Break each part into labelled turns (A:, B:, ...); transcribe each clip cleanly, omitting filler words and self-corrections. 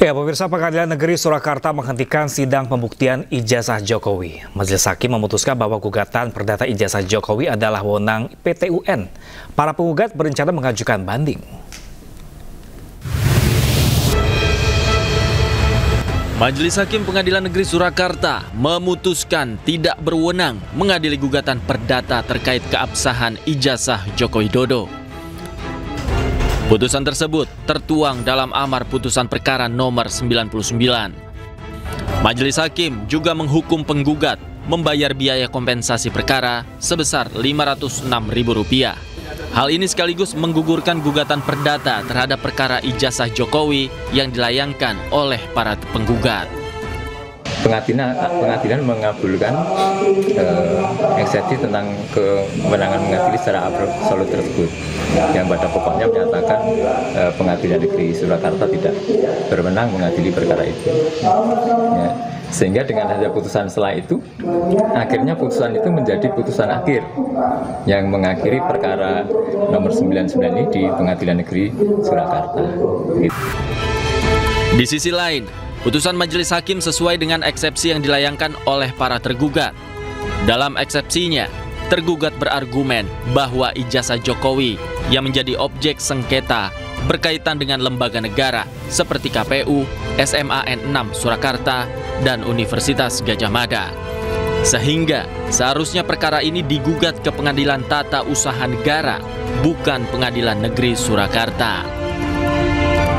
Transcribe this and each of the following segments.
A: Ya, pemirsa, Pengadilan Negeri Surakarta menghentikan sidang pembuktian ijazah Jokowi. Majelis Hakim memutuskan bahwa gugatan perdata ijazah Jokowi adalah wewenang PT UN. Para penggugat berencana mengajukan banding.
B: Majelis Hakim Pengadilan Negeri Surakarta memutuskan tidak berwenang mengadili gugatan perdata terkait keabsahan ijazah Joko Widodo. Putusan tersebut tertuang dalam amar putusan perkara nomor 99. Majelis Hakim juga menghukum penggugat membayar biaya kompensasi perkara sebesar Rp506.000. Hal ini sekaligus menggugurkan gugatan perdata terhadap perkara ijazah Jokowi yang dilayangkan oleh para penggugat.
C: Pengadilan mengabulkan eksepsi tentang kewenangan mengadili secara absolut tersebut, yang pada pokoknya menyatakan Pengadilan Negeri Surakarta tidak berwenang mengadili perkara itu. Ya. Sehingga dengan ada putusan setelah itu, akhirnya putusan itu menjadi putusan akhir yang mengakhiri perkara nomor 99 ini di Pengadilan Negeri Surakarta.
B: Di sisi lain, putusan Majelis Hakim sesuai dengan eksepsi yang dilayangkan oleh para tergugat. Dalam eksepsinya, tergugat berargumen bahwa ijazah Jokowi yang menjadi objek sengketa berkaitan dengan lembaga negara seperti KPU, SMAN 6 Surakarta, dan Universitas Gadjah Mada. Sehingga seharusnya perkara ini digugat ke Pengadilan Tata Usaha Negara, bukan Pengadilan Negeri Surakarta.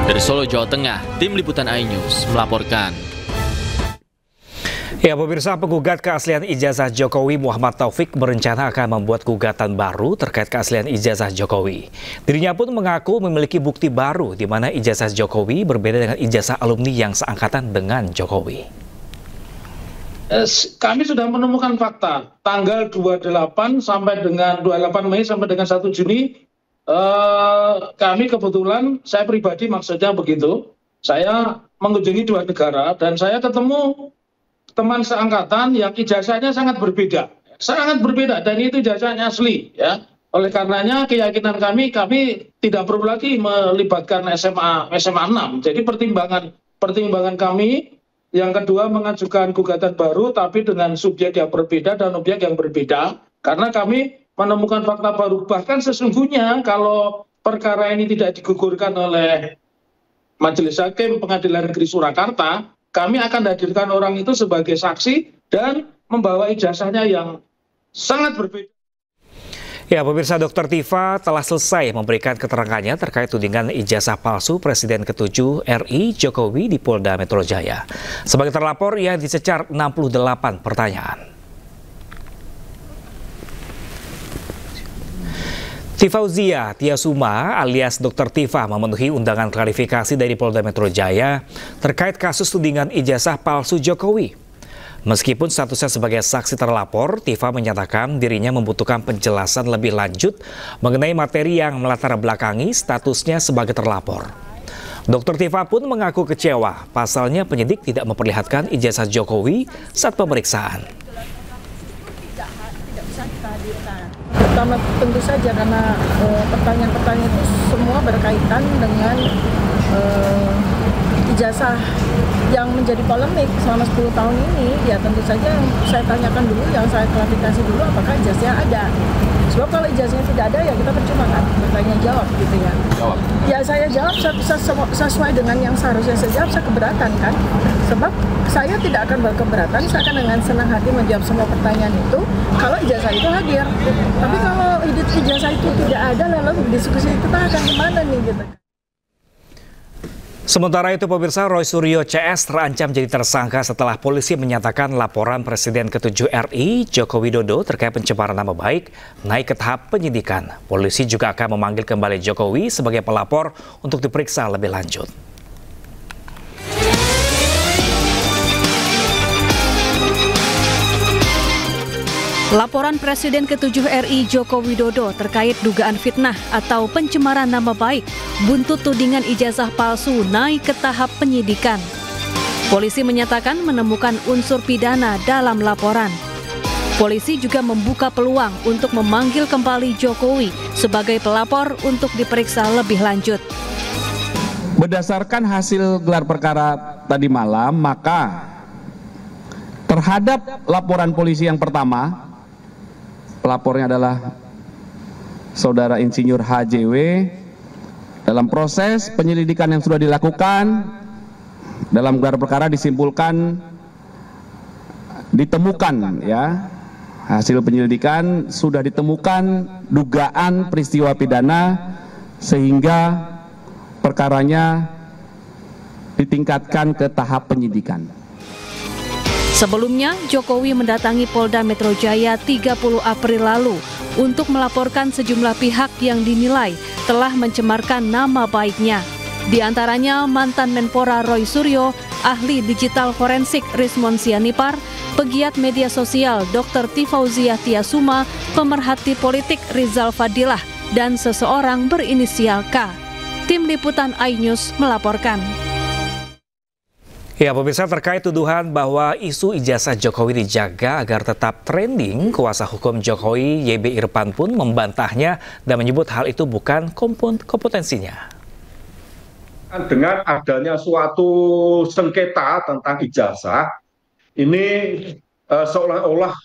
B: Dari Solo, Jawa Tengah, Tim Liputan iNews melaporkan.
A: Ya, pemirsa, penggugat keaslian ijazah Jokowi Muhammad Taufik berencana akan membuat gugatan baru terkait keaslian ijazah Jokowi. Dirinya pun mengaku memiliki bukti baru di mana ijazah Jokowi berbeda dengan ijazah alumni yang seangkatan dengan Jokowi.
D: Kami sudah menemukan fakta tanggal 28 sampai dengan 28 Mei sampai dengan 1 Juni. Kami kebetulan, saya pribadi maksudnya begitu, saya mengunjungi 2 negara dan saya ketemu teman seangkatan yang ijazahnya sangat berbeda dan itu ijazahnya asli, ya. Oleh karenanya keyakinan kami tidak perlu lagi melibatkan SMA 6. Jadi pertimbangan kami yang kedua mengajukan gugatan baru tapi dengan subjek yang berbeda dan objek yang berbeda, karena kami menemukan fakta baru. Bahkan sesungguhnya kalau perkara ini tidak digugurkan oleh Majelis Hakim Pengadilan Negeri Surakarta, kami akan hadirkan orang itu sebagai saksi dan membawa ijazahnya yang sangat berbeda.
A: Ya, pemirsa, Dr. Tifa telah selesai memberikan keterangannya terkait tudingan ijazah palsu Presiden ke-7 RI Jokowi di Polda Metro Jaya. Sebagai terlapor, ia dicecar 68 pertanyaan. Tifauzia Tiasuma alias Dr. Tifa memenuhi undangan klarifikasi dari Polda Metro Jaya terkait kasus tudingan ijazah palsu Jokowi. Meskipun statusnya sebagai saksi terlapor, Tifa menyatakan dirinya membutuhkan penjelasan lebih lanjut mengenai materi yang melatar belakangi statusnya sebagai terlapor. Dr. Tifa pun mengaku kecewa, pasalnya penyidik tidak memperlihatkan ijazah Jokowi saat pemeriksaan.
E: Pertama tentu saja karena pertanyaan-pertanyaan itu semua berkaitan dengan ijazah yang menjadi polemik selama 10 tahun ini. Ya tentu saja yang saya tanyakan dulu, yang saya klarifikasi dulu apakah ijazahnya ada. Sebab kalau ijazahnya tidak ada ya kita percuma kan bertanya jawab gitu ya. Ya saya jawab sesuai dengan yang seharusnya saya jawab, saya keberatan kan. Sebab saya tidak akan berkeberatan, saya akan dengan senang hati menjawab semua pertanyaan itu kalau ijazah itu hadir. Tapi kalau ijazah itu tidak ada, lalu diskusi kita akan kemana nih gitu.
A: Sementara itu, pemirsa, Roy Suryo CS terancam jadi tersangka setelah polisi menyatakan laporan Presiden ke-7 RI Joko Widodo terkait pencemaran nama baik naik ke tahap penyidikan. Polisi juga akan memanggil kembali Jokowi sebagai pelapor untuk diperiksa lebih lanjut.
F: Laporan Presiden ke-7 RI Joko Widodo terkait dugaan fitnah atau pencemaran nama baik buntut tudingan ijazah palsu naik ke tahap penyidikan. Polisi menyatakan menemukan unsur pidana dalam laporan. Polisi juga membuka peluang untuk memanggil kembali Jokowi sebagai pelapor untuk diperiksa lebih lanjut.
G: Berdasarkan hasil gelar perkara tadi malam, maka terhadap laporan polisi yang pertama, pelapornya adalah Saudara Insinyur HJW. Dalam proses penyelidikan yang sudah dilakukan, dalam gelar perkara disimpulkan, ditemukan ya, hasil penyelidikan sudah ditemukan dugaan peristiwa pidana sehingga perkaranya ditingkatkan ke tahap penyidikan.
F: Sebelumnya, Jokowi mendatangi Polda Metro Jaya 30 April lalu untuk melaporkan sejumlah pihak yang dinilai telah mencemarkan nama baiknya. Di antaranya mantan Menpora Roy Suryo, ahli digital forensik Rismon Sianipar, pegiat media sosial Dr. Tifauziah Tiasuma, pemerhati politik Rizal Fadilah, dan seseorang berinisial K. Tim Liputan iNews melaporkan.
A: Ya, pemirsa, terkait tuduhan bahwa isu ijazah Jokowi dijaga agar tetap trending, kuasa hukum Jokowi YB Irfan pun membantahnya dan menyebut hal itu bukan kompetensinya.
H: Dengan adanya suatu sengketa tentang ijazah, ini seolah-olah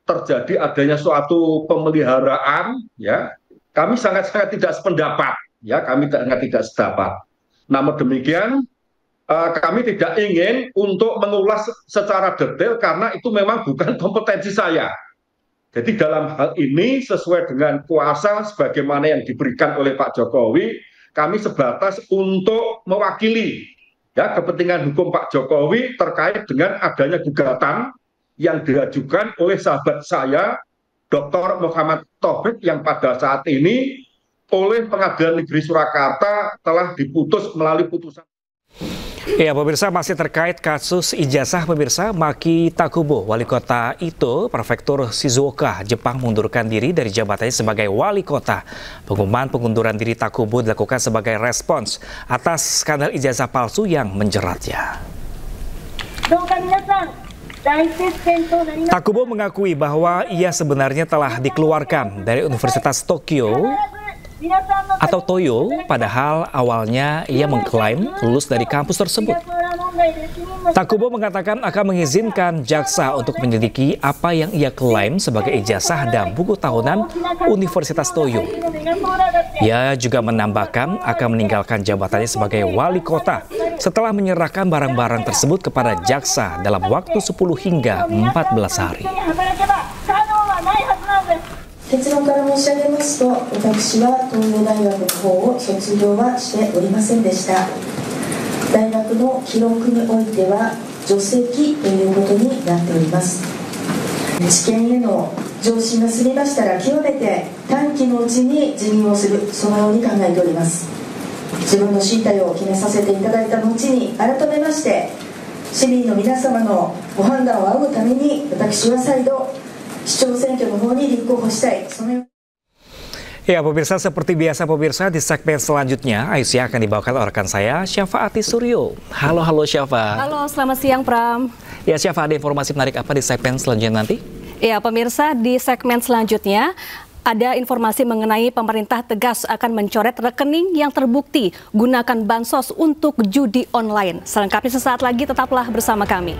H: terjadi adanya suatu pemeliharaan, ya. Kami sangat-sangat tidak sependapat, ya, kami sangat tidak sependapat. Namun demikian, kami tidak ingin untuk mengulas secara detail karena itu memang bukan kompetensi saya. Jadi dalam hal ini sesuai dengan kuasa sebagaimana yang diberikan oleh Pak Jokowi, kami sebatas untuk mewakili ya kepentingan hukum Pak Jokowi terkait dengan adanya gugatan yang diajukan oleh sahabat saya, Dr. Muhammad Taufik, yang pada saat ini oleh Pengadilan Negeri Surakarta telah diputus melalui putusan.
A: Ya, pemirsa, masih terkait kasus ijazah, pemirsa, Maki Takubo, wali kota Ito, prefektur Shizuoka, Jepang, mengundurkan diri dari jabatannya sebagai wali kota. Pengumuman pengunduran diri Takubo dilakukan sebagai respons atas skandal ijazah palsu yang menjeratnya. Takubo mengakui bahwa ia sebenarnya telah dikeluarkan dari Universitas Tokyo atau Toyo, padahal awalnya ia mengklaim lulus dari kampus tersebut. Takubo mengatakan akan mengizinkan jaksa untuk menyelidiki apa yang ia klaim sebagai ijazah dan buku tahunan Universitas Toyo. Ia juga menambahkan akan meninggalkan jabatannya sebagai wali kota setelah menyerahkan barang-barang tersebut kepada jaksa dalam waktu 10 hingga 14 hari.
I: 結論から申し上げますと、私は東洋大学の方を卒業はしておりませんでした。大学の記録においては除籍ということになっております。知見への上申が済みましたら極めて短期のうちに辞任をする、そのように考えております。自分の進退を決めさせていただいた後に改めまして市民の皆様のご判断を仰ぐために私は再度
A: Ya, pemirsa, seperti biasa pemirsa, di segmen selanjutnya Aisyah akan dibawakan oleh rekan saya Syafaati Suryo. Halo Syafa.
F: Halo, selamat siang Pram.
A: Ya Syafa, ada informasi menarik apa di segmen selanjutnya nanti?
F: Ya pemirsa, di segmen selanjutnya ada informasi mengenai pemerintah tegas akan mencoret rekening yang terbukti gunakan bansos untuk judi online. Selengkapnya sesaat lagi, tetaplah bersama kami.